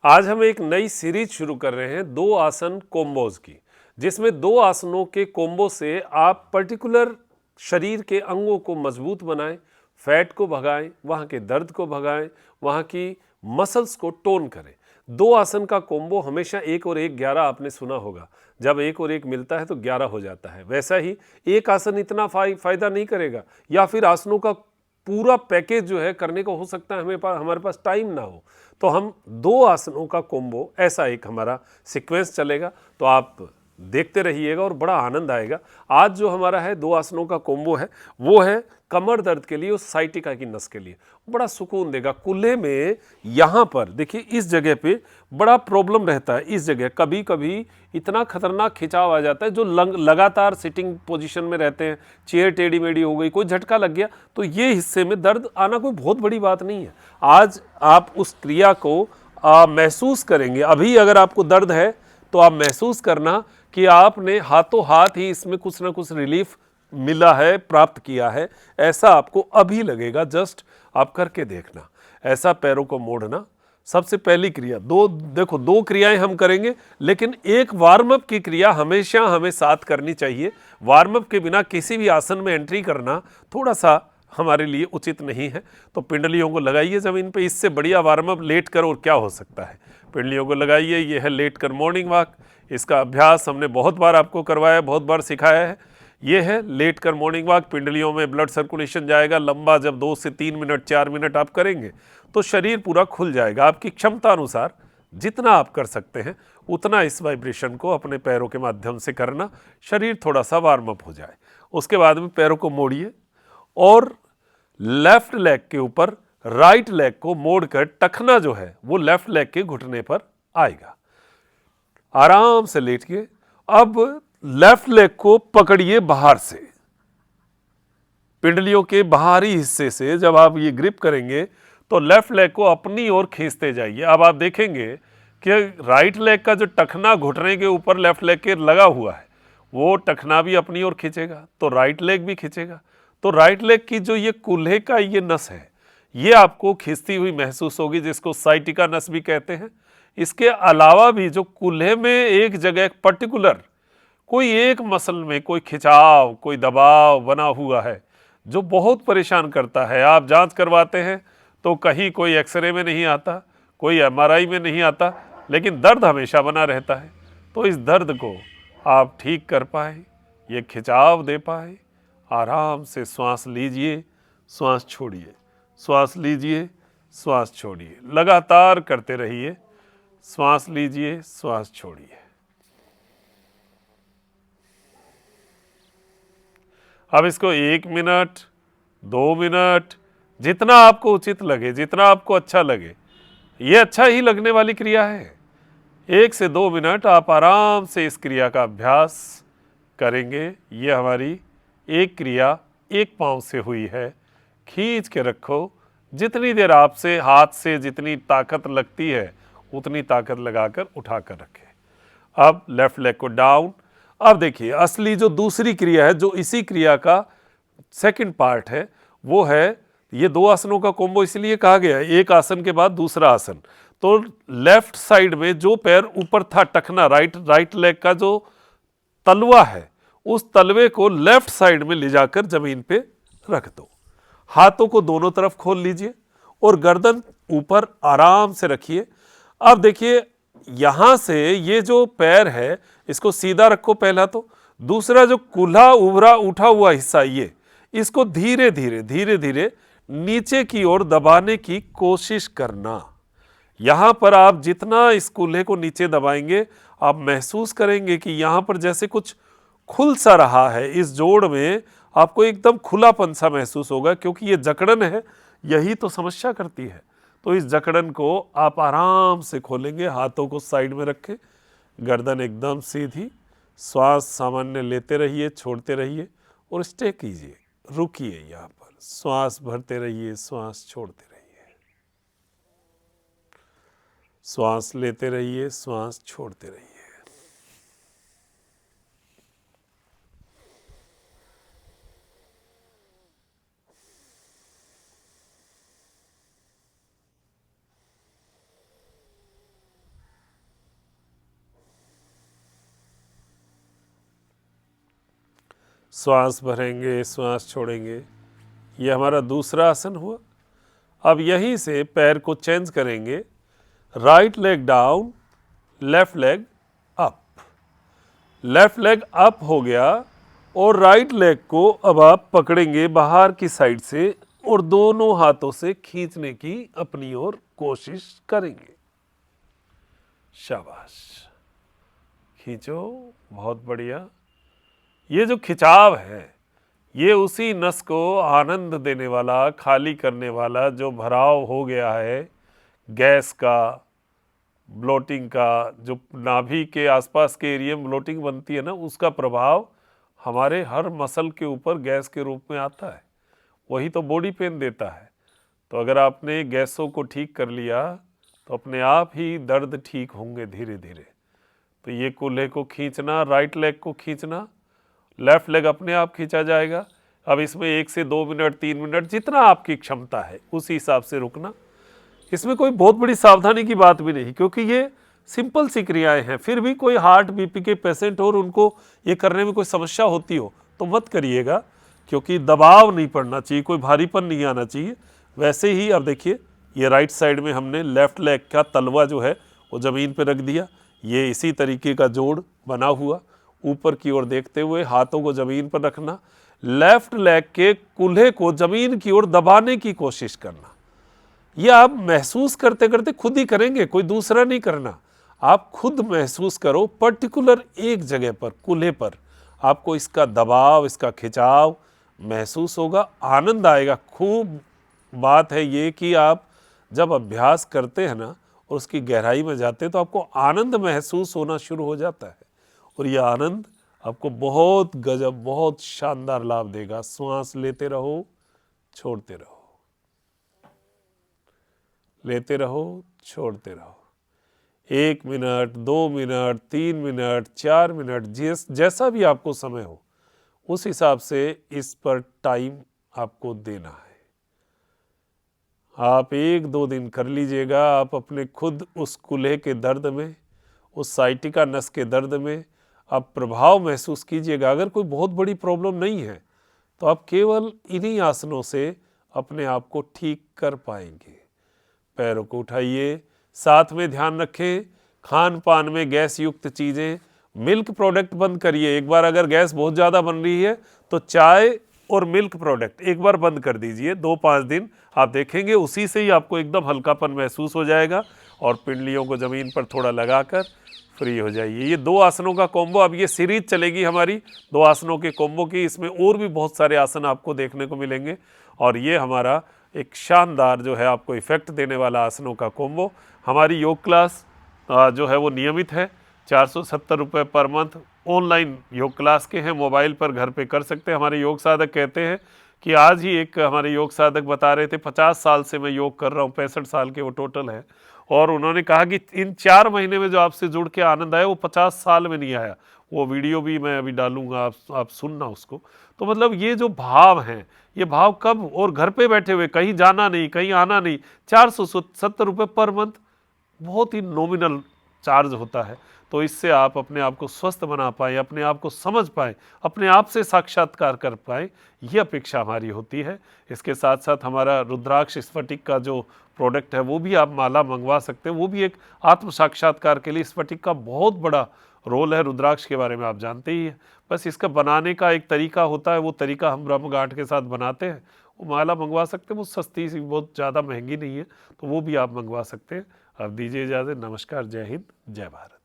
आज हम एक नई सीरीज शुरू कर रहे हैं दो आसन कोम्बोज की, जिसमें दो आसनों के कोम्बो से आप पर्टिकुलर शरीर के अंगों को मजबूत बनाएं, फैट को भगाएं, वहाँ के दर्द को भगाएं, वहाँ की मसल्स को टोन करें। दो आसन का कोम्बो हमेशा 1 और 1 11 आपने सुना होगा। जब 1 और 1 मिलता है तो 11 हो जाता है। वैसा ही एक आसन इतना फायदा नहीं करेगा, या फिर आसनों का पूरा पैकेज जो है करने को हो सकता है हमारे पास टाइम ना हो, तो हम दो आसनों का कोम्बो ऐसा एक हमारा सीक्वेंस चलेगा। तो आप देखते रहिएगा और बड़ा आनंद आएगा। आज जो हमारा है दो आसनों का कोम्बो है, वो है कमर दर्द के लिए और साइटिका की नस के लिए। बड़ा सुकून देगा। कूल्हे में यहाँ पर देखिए, इस जगह पे बड़ा प्रॉब्लम रहता है। इस जगह कभी कभी इतना खतरनाक खिंचाव आ जाता है, जो लगातार सिटिंग पोजीशन में रहते हैं, चेयर टेढ़ी मेढ़ी हो गई, कोई झटका लग गया तो ये हिस्से में दर्द आना कोई बहुत बड़ी बात नहीं है। आज आप उस क्रिया को महसूस करेंगे। अभी अगर आपको दर्द है तो आप महसूस करना कि आपने हाथों हाथ ही इसमें कुछ ना कुछ रिलीफ मिला है, प्राप्त किया है, ऐसा आपको अभी लगेगा। जस्ट आप करके देखना। ऐसा पैरों को मोड़ना सबसे पहली क्रिया। देखो, दो क्रियाएं हम करेंगे, लेकिन एक वार्म अप की क्रिया हमेशा हमें साथ करनी चाहिए। वार्म अप के बिना किसी भी आसन में एंट्री करना थोड़ा सा हमारे लिए उचित नहीं है। तो पिंडलियों को लगाइए ज़मीन पे। इससे बढ़िया वार्म अप लेट कर और क्या हो सकता है। पिंडलियों को लगाइए। ये है लेट कर मॉर्निंग वॉक। इसका अभ्यास हमने बहुत बार आपको करवाया, बहुत बार सिखाया है। ये है लेट कर मॉर्निंग वॉक। पिंडलियों में ब्लड सर्कुलेशन जाएगा लंबा। जब 2 से 3 मिनट 4 मिनट आप करेंगे तो शरीर पूरा खुल जाएगा। आपकी क्षमता अनुसार जितना आप कर सकते हैं उतना इस वाइब्रेशन को अपने पैरों के माध्यम से करना, शरीर थोड़ा सा वार्म अप हो जाए। उसके बाद में पैरों को मोड़िए और लेफ्ट लेग के ऊपर राइट लेग को मोड़कर टखना जो है वो लेफ्ट लेग के घुटने पर आएगा। आराम से लेटिए। अब लेफ्ट लेग को पकड़िए बाहर से, पिंडलियों के बाहरी हिस्से से। जब आप ये ग्रिप करेंगे तो लेफ्ट लेग को अपनी ओर खींचते जाइए। अब आप देखेंगे कि राइट लेग का जो टखना घुटने के ऊपर लेफ्ट लेग के लगा हुआ है, वो टखना भी अपनी ओर खींचेगा तो राइट लेग भी खींचेगा। तो राइट लेग की जो ये कूल्हे का ये नस है, ये आपको खींचती हुई महसूस होगी, जिसको साइटिका नस भी कहते हैं। इसके अलावा भी जो कूल्हे में एक जगह पर्टिकुलर कोई एक मसल में कोई खिंचाव, कोई दबाव बना हुआ है, जो बहुत परेशान करता है। आप जांच करवाते हैं तो कहीं कोई एक्सरे में नहीं आता, कोई एमआरआई में नहीं आता, लेकिन दर्द हमेशा बना रहता है। तो इस दर्द को आप ठीक कर पाए, ये खिंचाव दे पाए, आराम से श्वास लीजिए, श्वास छोड़िए, श्वास लीजिए, श्वास छोड़िए, लगातार करते रहिए। श्वास लीजिए, श्वास छोड़िए। अब इसको 1 मिनट, 2 मिनट, जितना आपको उचित लगे, जितना आपको अच्छा लगे, ये अच्छा ही लगने वाली क्रिया है। 1 से 2 मिनट आप आराम से इस क्रिया का अभ्यास करेंगे। ये हमारी एक क्रिया एक पांव से हुई है। खींच के रखो। जितनी देर आपसे हाथ से जितनी ताकत लगती है उतनी ताकत लगाकर उठा कर रखें। अब लेफ्ट लेग को डाउन। अब देखिए, असली जो दूसरी क्रिया है, जो इसी क्रिया का सेकंड पार्ट है, वो है ये दो आसनों का कोम्बो इसलिए कहा गया है, एक आसन के बाद दूसरा आसन। तो लेफ्ट साइड में जो पैर ऊपर था टखना, राइट लेग का जो तलवा है, उस तलवे को लेफ्ट साइड में ले जाकर जमीन पे रख दो। हाथों को दोनों तरफ खोल लीजिए और गर्दन ऊपर आराम से रखिए। अब देखिए, यहां से ये जो पैर है इसको सीधा रखो पहला। तो दूसरा जो कूल्हा उभरा उठा हुआ हिस्सा, ये इसको धीरे धीरे नीचे की ओर दबाने की कोशिश करना। यहां पर आप जितना इस कूल्हे को नीचे दबाएंगे, आप महसूस करेंगे कि यहां पर जैसे कुछ खुल सा रहा है। इस जोड़ में आपको एकदम खुलापन सा महसूस होगा, क्योंकि ये जकड़न है, यही तो समस्या करती है। तो इस जकड़न को आप आराम से खोलेंगे। हाथों को साइड में रखें, गर्दन एकदम सीधी, श्वास सामान्य लेते रहिए, छोड़ते रहिए और स्टे कीजिए, रुकिए। यहाँ पर श्वास भरते रहिए, श्वास छोड़ते रहिए, श्वास लेते रहिए, श्वास छोड़ते रहिए। श्वास भरेंगे, श्वास छोड़ेंगे। ये हमारा दूसरा आसन हुआ। अब यहीं से पैर को चेंज करेंगे, right leg down, left leg up. Left leg up हो गया और राइट लेग को अब आप पकड़ेंगे बाहर की साइड से और दोनों हाथों से खींचने की अपनी ओर कोशिश करेंगे। शाबाश, खींचो, बहुत बढ़िया। ये जो खिंचाव है ये उसी नस को आनंद देने वाला, खाली करने वाला, जो भराव हो गया है गैस का, ब्लोटिंग का, जो नाभि के आसपास के एरिया में ब्लोटिंग बनती है ना, उसका प्रभाव हमारे हर मसल के ऊपर गैस के रूप में आता है। वही तो बॉडी पेन देता है। तो अगर आपने गैसों को ठीक कर लिया तो अपने आप ही दर्द ठीक होंगे धीरे धीरे। तो ये कूल्हे को खींचना, राइट लेग को खींचना, लेफ्ट लेग अपने आप खींचा जाएगा। अब इसमें 1 से 2 मिनट, 3 मिनट, जितना आपकी क्षमता है उसी हिसाब से रुकना। इसमें कोई बहुत बड़ी सावधानी की बात भी नहीं, क्योंकि ये सिंपल सी क्रियाएं हैं। फिर भी कोई हार्ट बीपी के पेशेंट हो और उनको ये करने में कोई समस्या होती हो तो मत करिएगा, क्योंकि दबाव नहीं पड़ना चाहिए, कोई भारीपन नहीं आना चाहिए। वैसे ही अब देखिए, ये राइट साइड में हमने लेफ्ट लेग का तलवा जो है वो ज़मीन पर रख दिया। ये इसी तरीके का जोड़ बना हुआ, ऊपर की ओर देखते हुए हाथों को ज़मीन पर रखना, लेफ्ट लेग के कूल्हे को ज़मीन की ओर दबाने की कोशिश करना। ये आप महसूस करते करते खुद ही करेंगे, कोई दूसरा नहीं करना। आप खुद महसूस करो, पर्टिकुलर एक जगह पर, कूल्हे पर आपको इसका दबाव, इसका खिंचाव महसूस होगा, आनंद आएगा। खूब बात है ये कि आप जब अभ्यास करते हैं ना और उसकी गहराई में जाते हैं तो आपको आनंद महसूस होना शुरू हो जाता है, और ये आनंद आपको बहुत गजब, बहुत शानदार लाभ देगा। श्वास लेते रहो, छोड़ते रहो, लेते रहो, छोड़ते रहो। 1 मिनट, 2 मिनट, 3 मिनट, 4 मिनट, जैसा भी आपको समय हो उस हिसाब से इस पर टाइम आपको देना है। आप 1-2 दिन कर लीजिएगा। आप अपने खुद उस कूल्हे के दर्द में, उस साइटिका नस के दर्द में आप प्रभाव महसूस कीजिएगा। अगर कोई बहुत बड़ी प्रॉब्लम नहीं है तो आप केवल इन्हीं आसनों से अपने आप को ठीक कर पाएंगे। पैरों को उठाइए, साथ में ध्यान रखें खान पान में गैस युक्त चीज़ें, मिल्क प्रोडक्ट बंद करिए। एक बार अगर गैस बहुत ज़्यादा बन रही है तो चाय और मिल्क प्रोडक्ट एक बार बंद कर दीजिए। 2-5 दिन आप देखेंगे उसी से ही आपको एकदम हल्कापन महसूस हो जाएगा, और पिंडलियों को ज़मीन पर थोड़ा लगाकर फ्री हो जाइए। ये 2 आसनों का कॉम्बो, अब ये सीरीज चलेगी हमारी 2 आसनों के कॉम्बो की। इसमें और भी बहुत सारे आसन आपको देखने को मिलेंगे, और ये हमारा एक शानदार जो है आपको इफ़ेक्ट देने वाला आसनों का कॉम्बो। हमारी योग क्लास जो है वो नियमित है, 470 रुपये पर मंथ ऑनलाइन योग क्लास के हैं, मोबाइल पर घर पे कर सकते हैं। हमारे योग साधक कहते हैं कि आज ही एक हमारे योग साधक बता रहे थे 50 साल से मैं योग कर रहा हूँ, 65 साल के वो टोटल है, और उन्होंने कहा कि इन 4 महीने में जो आपसे जुड़ के आनंद आया वो 50 साल में नहीं आया। वो वीडियो भी मैं अभी डालूंगा, आप सुनना उसको। तो मतलब ये जो भाव हैं, ये भाव कब, और घर पे बैठे हुए, कहीं जाना नहीं, कहीं आना नहीं, 470 रुपये पर मंथ बहुत ही नॉमिनल चार्ज होता है। तो इससे आप अपने आप को स्वस्थ बना पाएँ, अपने आप को समझ पाएँ, अपने आप से साक्षात्कार कर पाएँ, ये अपेक्षा हमारी होती है। इसके साथ साथ हमारा रुद्राक्ष स्फटिक का जो प्रोडक्ट है वो भी आप माला मंगवा सकते हैं। वो भी एक आत्म साक्षात्कार के लिए स्फटिक का बहुत बड़ा रोल है। रुद्राक्ष के बारे में आप जानते ही हैं। बस इसका बनाने का एक तरीका होता है, वो तरीका हम ब्रह्म गांठ के साथ बनाते हैं। वो माला मंगवा सकते हैं, वो सस्ती सी, बहुत ज़्यादा महंगी नहीं है, तो वो भी आप मंगवा सकते हैं। अब दीजिए इजाज़त। नमस्कार, जय हिंद, जय भारत।